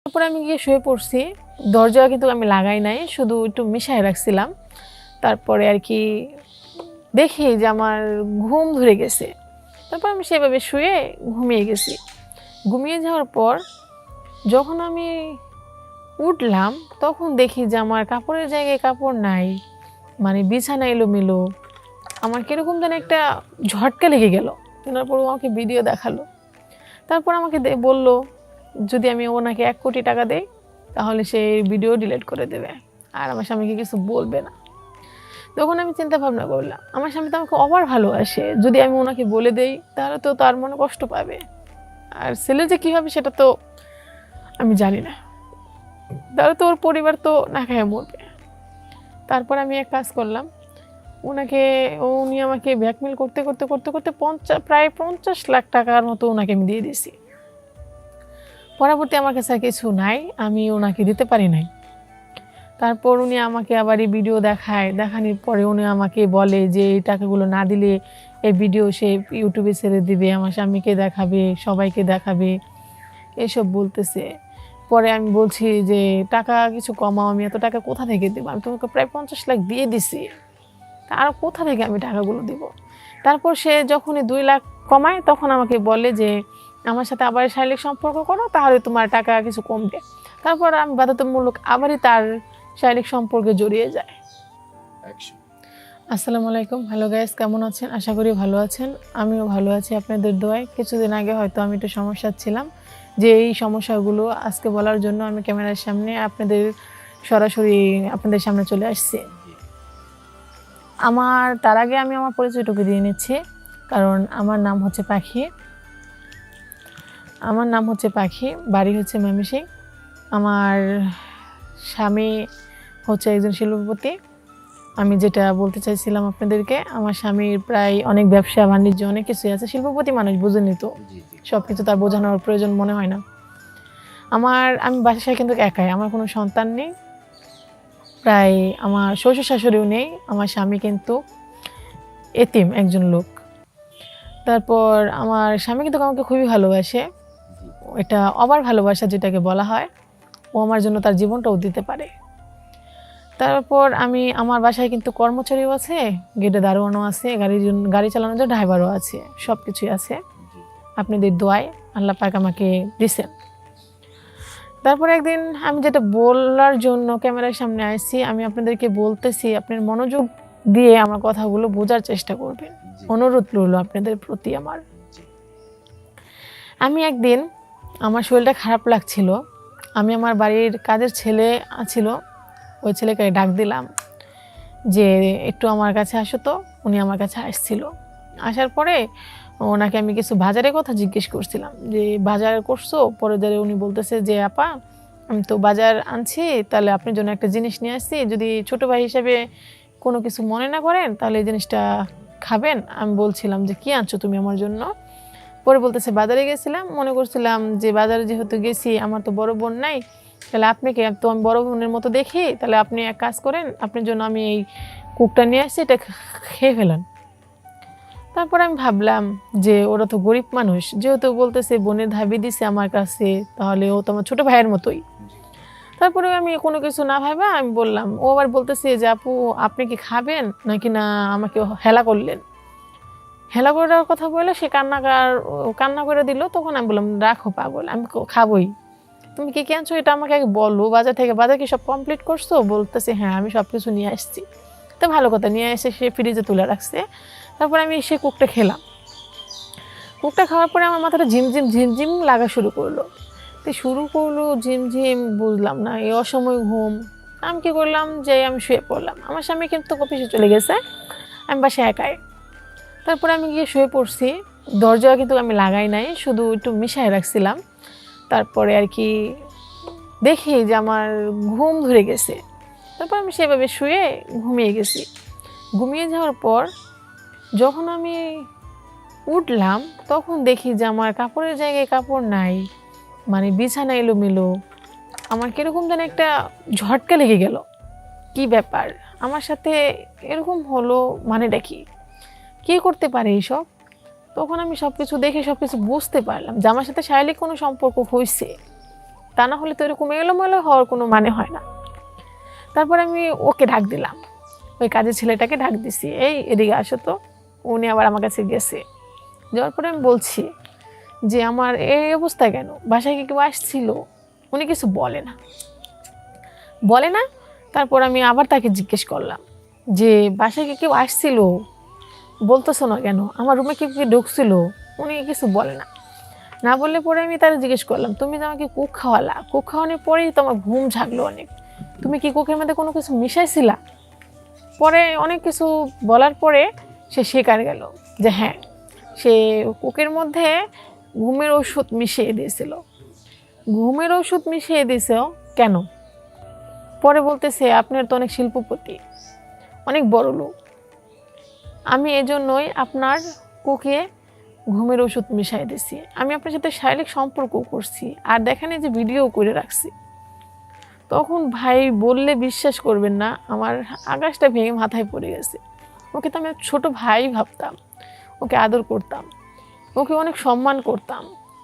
তারপরে আমি গিয়ে শুয়ে পড়ছি। দরজা কিন্তু আমি লাগাই নাই, শুধু একটু মিশায় রাখছিলাম। তারপরে আর কি দেখি যে আমার ঘুম ধরে গেছে। তারপর আমি সেভাবে শুয়ে ঘুমিয়ে গেছি। ঘুমিয়ে যাওয়ার পর যখন আমি উঠলাম তখন দেখি যে আমার কাপড়ের জায়গায় কাপড় নাই, মানে বিছানা এলোমেলো। আমার কীরকম যেন একটা ঝটকা লেগে গেল। তারপর ও আমাকে ভিডিও দেখালো। তারপর আমাকে বলল যদি আমি ওনাকে 1 কোটি টাকা দেই তাহলে সে ভিডিও ডিলিট করে দেবে আর আমার স্বামীকে কিছু বলবে না। তখন আমি চিন্তা ভাবনা করলাম, আমার স্বামী তো আমাকে ওভার ভালোবাসে, যদি আমি ওনাকে বলে দেই তাহলে তো তার মনে কষ্ট পাবে, আর ছেলে যে কী হবে সেটা তো আমি জানি না, তাহলে তো ওর পরিবার তো না খেয়ে মরবে। তারপর আমি এক কাজ করলাম, উনি আমাকে ব্ল্যাকমেল করতে করতে করতে করতে প্রায় 50 লাখ টাকার মতো ওনাকে আমি দিয়ে দিয়েছি। পরবর্তী আমার কাছে আর কিছু নাই, আমি ওনাকে দিতে পারি নাই। তারপর উনি আমাকে আবার এই ভিডিও দেখানোর পরে উনি আমাকে বলে যে এই টাকাগুলো না দিলে এই ভিডিও সে ইউটিউবে ছেড়ে দিবে, আমার স্বামীকে দেখাবে, সবাইকে দেখাবে, এসব বলতেছে। পরে আমি বলছি যে টাকা কিছু কমাও, আমি এত টাকা কোথা থেকে দেবো, আমি তোমাকে প্রায় 50 লাখ দিয়ে দিছি, আর কোথা থেকে আমি টাকাগুলো দিব। তারপর সে যখনই 2 লাখ কমায় তখন আমাকে বলে যে আমার সাথে আবার শারীরিক সম্পর্ক করো, তাহলে তোমার টাকা কিছু কমবে। তারপর আমি বাধ্যতামূলক আবারই তার শারীরিক সম্পর্কে জড়িয়ে যায়। আসসালামু আলাইকুম, হ্যালো গাইস, কেমন আছেন? আশা করি ভালো আছেন। আমিও ভালো আছি আপনাদের দোয়ায়। কিছুদিন আগে হয়তো আমি একটু সমস্যা ছিলাম, যে এই সমস্যাগুলো আজকে বলার জন্য আমি ক্যামেরার সামনে সরাসরি আপনাদের সামনে চলে আসছি। তার আগে আমি আমার পরিচয়টুকু দিয়ে নিচ্ছি, কারণ আমার নাম হচ্ছে পাখি, বাড়ি হচ্ছে ময়মনসিংহ। আমার স্বামী হচ্ছে একজন শিল্পপতি। আমি যেটা বলতে চাইছিলাম আপনাদেরকে, আমার স্বামীর প্রায় অনেক ব্যবসা বাণিজ্য অনেক কিছুই আছে। শিল্পপতি মানুষ, বুঝেনি তো, সব কিছু তার বোঝানোর প্রয়োজন মনে হয় না। আমি বাসায় কিন্তু একাই, আমার কোনো সন্তান নেই, প্রায় আমার শ্বশুর শাশুড়িও নেই। আমার স্বামী কিন্তু এতিম একজন লোক। তারপর আমার স্বামী কিন্তু আমাকে খুবই ভালোবাসে, এটা অবার ভালোবাসা যেটাকে বলা হয়। ও আমার জন্য তার জীবনটাও দিতে পারে। তারপর আমার বাসায় কিন্তু কর্মচারীও আছে, গেটে দারোয়ানও আছে, গাড়ি চালানোর জন্য ড্রাইভারও আছে, সব কিছুই আছে। আপনাদের দোয়ায় আল্লাহ পাক আমাকে দিছেন। তারপর একদিন আমি যেটা বলার জন্য ক্যামেরার সামনে আসছি, আমি আপনাদেরকে বলতেছি, আপনার মনোযোগ দিয়ে আমার কথাগুলো বোঝার চেষ্টা করবেন, অনুরোধ রইল আপনাদের প্রতি আমার। আমি একদিন, আমার শরীরটা খারাপ লাগছিল, আমি আমার বাড়ির কাজের ছেলে ছিল, ওই ছেলেকে ডাক দিলাম যে একটু আমার কাছে আসো তো। উনি আমার কাছে আসছিল। আসার পরে ওনাকে আমি কিছু বাজারের কথা জিজ্ঞেস করছিলাম, যে বাজার করছো? পরে উনি বলতেছে যে আপা, আমি তো বাজার আনছি, তাহলে আপনার জন্য একটা জিনিস নিয়ে আসছি, যদি ছোটো ভাই হিসেবে কোনো কিছু মনে না করেন তাহলে এই জিনিসটা খাবেন। আমি বলছিলাম যে কী আনছো তুমি আমার জন্য? পরে বলতেছে বাজারে গেছিলাম, মনে করছিলাম যে বাজারে যেহেতু গেছি, আমার তো বড় বোন নাই, তাহলে আপনাকে তো আমি বড় বোনের মতো দেখি, তাহলে আপনি এক কাজ করেন, আপনার জন্য আমি এই কুকটা নিয়ে আসছি, এটা খেয়ে ফেলেন। তারপর আমি ভাবলাম যে ওরা তো গরিব মানুষ, যেহেতু বলতেছে বোনের ধাবি দিছে আমার কাছে, তাহলে ও তো আমার ছোটো ভাইয়ের মতোই। তারপরে আমি কোনো কিছু না ভাবা আমি বললাম, ও আবার বলতেছে যে আপু আপনি কি খাবেন নাকি না আমাকে হেলা করলেন। হেলা করার কথা বলে সে কান্না করে দিল। তখন আমি বললাম রাখো পাগল, আমি খাবোই, তুমি কি আনছো এটা আমাকে আগে বলো, বাজার কি সব কমপ্লিট করছো? বলতেছে হ্যাঁ, আমি সব কিছু নিয়ে আসছি। তো ভালো কথা, নিয়ে এসে সে ফ্রিজে তুলে রাখছে। তারপর আমি সে কুকটা খেলাম। কুকটা খাওয়ার পরে আমার মাথাটা ঝিমঝিম লাগা শুরু করলো, ঝিমঝিম, বুঝলাম না, এই অসময় ঘুম। আমি কী করলাম, যে আমি শুয়ে পড়লাম। আমার স্বামী কিন্তু অফিসে চলে গেছে, আমি বাসায় একাই। তারপরে আমি গিয়ে শুয়ে পড়ছি। দরজা কিন্তু আমি লাগাই নাই, শুধু একটু মিশায় রাখছিলাম। তারপরে আর কি দেখি যে আমার ঘুম ধরে গেছে। তারপর আমি সেভাবে শুয়ে ঘুমিয়ে গেছি। ঘুমিয়ে যাওয়ার পর যখন আমি উঠলাম তখন দেখি যে আমার কাপড়ের জায়গায় কাপড় নাই, মানে বিছানা এলোমেলো। আমার কীরকম যেন একটা ঝটকা লেগে গেল, কি ব্যাপার আমার সাথে এরকম হলো, মানেটা কি করতে পারে এইসব। তখন আমি সব কিছু দেখে সব কিছু বুঝতে পারলাম যে আমার সাথে শারীরিক কোনো সম্পর্ক হয়েছে, তা না হলে তো এরকম এলোমেলো হওয়ার কোনো মানে হয় না। তারপর আমি ওকে ডাক দিলাম, ওই কাজের ছেলেটাকে ডাক দিছি, এই এদিকে আসো তো। উনি আবার আমার কাছে গেছে, যাওয়ার পরে আমি বলছি যে আমার এই অবস্থা কেন, বাসায় কি কেউ আসছিল? উনি কিছু বলে না। তারপর আমি আবার তাকে জিজ্ঞেস করলাম যে বাসায় কি কেউ আসছিল, বলতেছো না কেন, আমার রুমে কি কেউ ঢুকছিল? উনি কিছু বলে না বললে পরে আমি তারা জিজ্ঞেস করলাম, তুমি যে আমাকে কোক খাওয়ালা, কোক খাওয়ানোর পরেই তো আমার ঘুম ঝাগলো অনেক, তুমি কি কোকের মধ্যে কোনো কিছু মিশাইছিলা? পরে অনেক কিছু বলার পরে সে স্বীকার গেল যে হ্যাঁ, সে কোকের মধ্যে ঘুমের ওষুধ মিশিয়ে দিয়েছিল। ঘুমের ওষুধ মিশিয়ে দিয়েছে কেন? পরে বলতেছে আপনার তো অনেক শিল্পপতি, অনেক বড় লোক, আমি এজন্যই আপনার কোকে ঘুমের ওষুধ মিশাই দিছি, আমি আপনার সাথে শারীরিক সম্পর্ক করছি, আর দেখেন যে ভিডিও করে রাখছি। তখন ভাই বললে বিশ্বাস করবেন না, আমার আকাশটা ভেঙে মাথায় পড়ে গেছে। ওকে তো আমি ছোট ভাই ভাবতাম, ওকে আদর করতাম, ওকে অনেক সম্মান করতাম,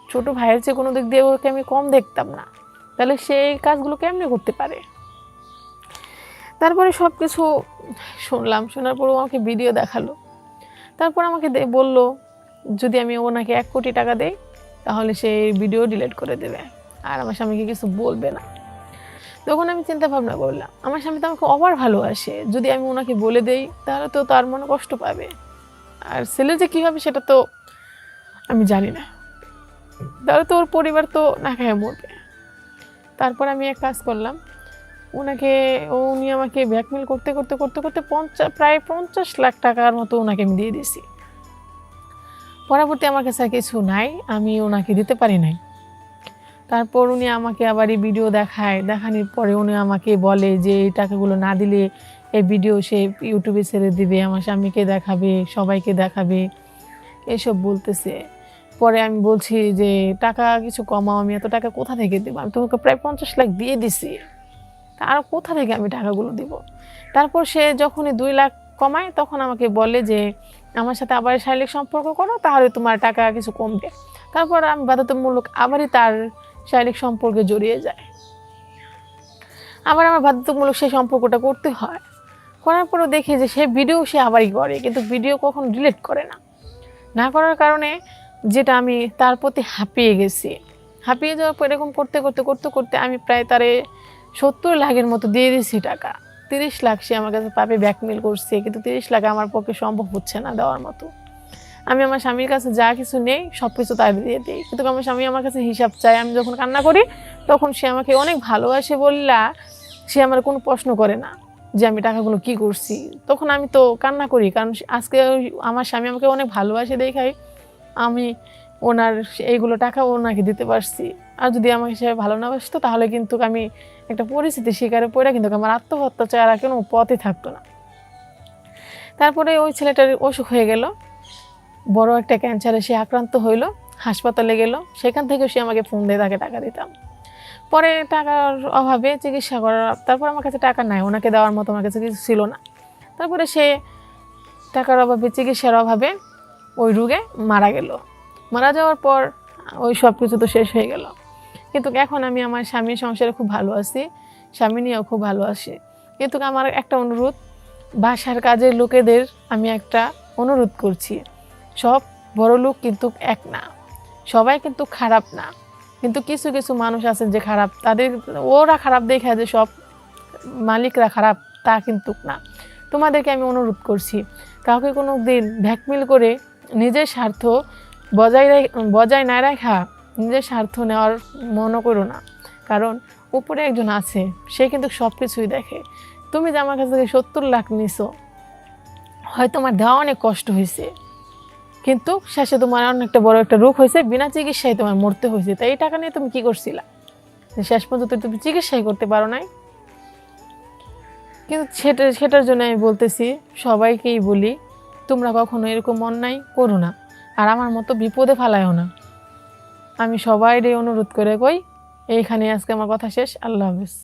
ছোট ভাইয়ের চেয়ে কোনো দিক দিয়ে ওকে আমি কম দেখতাম না, তাহলে সেই কাজগুলো কেমনি করতে পারে? তারপরে সব কিছু শুনলাম, শোনার পর আমাকে ভিডিও দেখালো। তারপর আমাকে বলল যদি আমি ওনাকে 1 কোটি টাকা দেই তাহলে সে ভিডিও ডিলিট করে দেবে আর আমার স্বামীকে কিছু বলবে না। তখন আমি চিন্তা ভাবনা করলাম, আমার স্বামী তো আমাকে আবার ভালোবাসে, যদি আমি ওনাকে বলে দেই তাহলে তো তার মনে কষ্ট পাবে, আর ছেলে যে কী হবে সেটা তো আমি জানি না, তাহলে তো ওর পরিবার তো না খেয়ে মরবে। তারপর আমি এক কাজ করলাম, উনি আমাকে ব্ল্যাকমেল করতে করতে করতে করতে প্রায় 50 লাখ টাকার মতো ওনাকে আমি দিয়ে দিয়েছি। পরবর্তী আমার কাছে আর কিছু নাই, আমি ওনাকে দিতে পারি নাই। তারপর উনি আমাকে আবার এই ভিডিও দেখানোর পরে উনি আমাকে বলে যে এই টাকাগুলো না দিলে এই ভিডিও সে ইউটিউবে ছেড়ে দিবে, আমার স্বামীকে দেখাবে, সবাইকে দেখাবে, এসব বলতেছে। পরে আমি বলছি যে টাকা কিছু কমাও, আমি এত টাকা কোথা থেকে দেবো, আমি তোমাকে প্রায় 50 লাখ দিয়ে দিছি, আর কোথা থেকে আমি টাকাগুলো দিব? তারপর সে যখনই 2 লাখ কমায় তখন আমাকে বলে যে আমার সাথে আবার শারীরিক সম্পর্ক করো, তাহলে তোমার টাকা কিছু কমবে। তারপর আমি বাধ্যতামূলক আবারই তার শারীরিক সম্পর্কে জড়িয়ে যায়, আবার আমার বাধ্যতামূলক সেই সম্পর্কটা করতে হয়। করার পরও দেখি যে সে ভিডিও সে আবারই করে, কিন্তু ভিডিও কখনো ডিলিট করে না করার কারণে যেটা আমি তার প্রতি হাঁপিয়ে গেছি। হাঁপিয়ে যাওয়ার পর এরকম করতে করতে করতে করতে আমি প্রায় তারে 70 লাখের মতো দিয়ে দিয়েছি টাকা। 30 লাখ সে আমার কাছে পাবে ব্ল্যাকমেল করছে, কিন্তু 30 লাখ আমার পক্ষে সম্ভব হচ্ছে না দেওয়ার মতো। আমি আমার স্বামীর কাছে যা কিছু নেই সব কিছু তাই দিয়ে দিই, কিন্তু আমার স্বামী আমার কাছে হিসাব চায়। আমি যখন কান্না করি তখন সে আমাকে অনেক ভালোবাসে বললা সে আমার কোনো প্রশ্ন করে না যে আমি টাকাগুলো কি করছি। তখন আমি তো কান্না করি, কারণ আজকে আমার স্বামী আমাকে অনেক ভালোবাসে দেখাই আমি ওনার এইগুলো টাকা ওনাকে দিতে পারছি। আর যদি আমাকে সে ভালো না বাসতো তাহলে কিন্তু আমি একটা পরিস্থিতির শিকারে পড়ে কিন্তু আমার আত্মহত্যা ছাড়া কোনো পথে থাকতো না। তারপরে ওই ছেলেটার অসুখ হয়ে গেল, বড় একটা ক্যান্সারে সে আক্রান্ত হইল, হাসপাতালে গেল, সেখান থেকে সে আমাকে ফোন দিয়ে তাকে টাকা দিতাম। পরে টাকার অভাবে চিকিৎসা করার, তারপর আমার কাছে টাকা নাই, ওনাকে দেওয়ার মতো আমার কাছে কিছু ছিল না। তারপরে সে টাকার অভাবে, চিকিৎসার অভাবে ওই রোগে মারা গেল। মারা যাওয়ার পর ওই সব কিছু তো শেষ হয়ে গেল, কিন্তু এখন আমি আমার স্বামীর সংসারে খুব ভালো আছি, স্বামী নিয়েও খুব ভালো আছি। কিন্তু আমার একটা অনুরোধ, বাসার কাজের লোকেদের আমি একটা অনুরোধ করছি, সব বড় লোক কিন্তু এক না, সবাই কিন্তু খারাপ না, কিন্তু কিছু কিছু মানুষ আছেন যে খারাপ, তাদের ওরা খারাপ দেখে যে সব মালিকরা খারাপ তা কিন্তু না। তোমাদেরকে আমি অনুরোধ করছি, কাউকে কোনো দিন ব্ল্যাকমেল করে নিজের স্বার্থ বজায় না রাখা, নিজের স্বার্থ নেওয়ার মনে করো না, কারণ উপরে একজন আছে, সে কিন্তু সব কিছুই দেখে। তুমি যে আমার কাছ থেকে 70 লাখ নিছো, হয়তো তোমার দেওয়া অনেক কষ্ট হয়েছে, কিন্তু শেষে তোমার অনেকটা বড় একটা রোগ হয়েছে, বিনা চিকিৎসায় তোমার মরতে হয়েছে, তাই এই টাকা নিয়ে তুমি কি করছিলা? শেষ পর্যন্ত তুমি চিকিৎসাই করতে পারো নাই। কিন্তু সেটার জন্য আমি বলতেছি, সবাইকেই বলি তোমরা কখনো এরকম অন্যায় করো না, আর আমার মতো বিপদে ফেলায়ও না। আমি সবাইরই অনুরোধ করে কই, এইখানে আজকে আমার কথা শেষ। আল্লাহ হাফেজ।